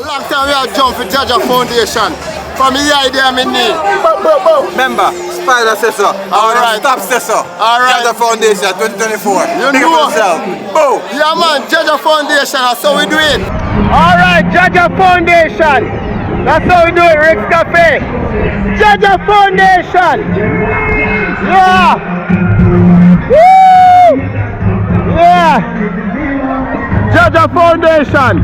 Long time we have jumped for JAHJAH Foundation. From the idea I'm in need. Remember, Spider says so. Alright. Stop says so. Alright. JAHJAH Foundation 2024. You Big know. up yourself. Boom. Yeah man, JAHJAH Foundation, that's how we do it. Alright, JAHJAH Foundation. That's how we do it, Rick's Cafe. JAHJAH Foundation. Yeah. Woo! Yeah. JAHJAH Foundation.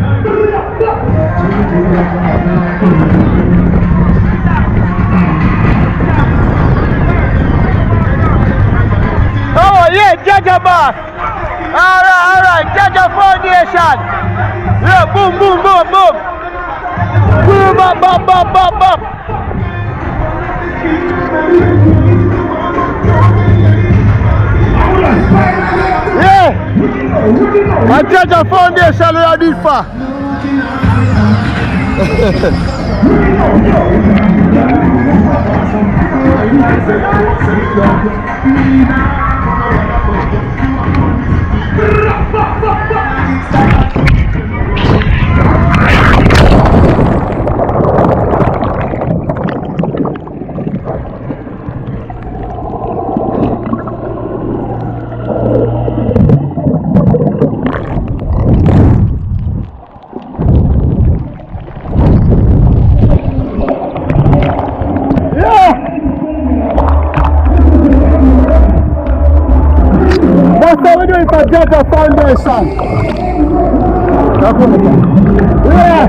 Oh yeah, JAHJAH boss. Alright, JAHJAH Foundation. Yeah, boom, boom, boom, boom. Boom, up, up, up, up, up. Yeah. My JAHJAH Foundation we are this far. That's how we do it for JAHJAH Foundation. Yeah.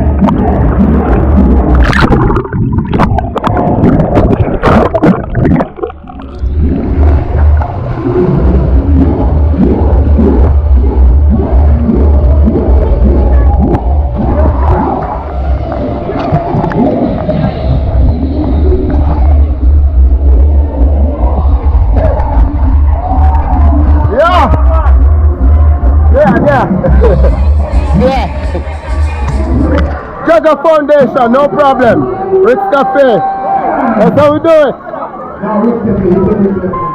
Yeah. JAHJAH Foundation, no problem. Rick's Cafe. That's how we do it.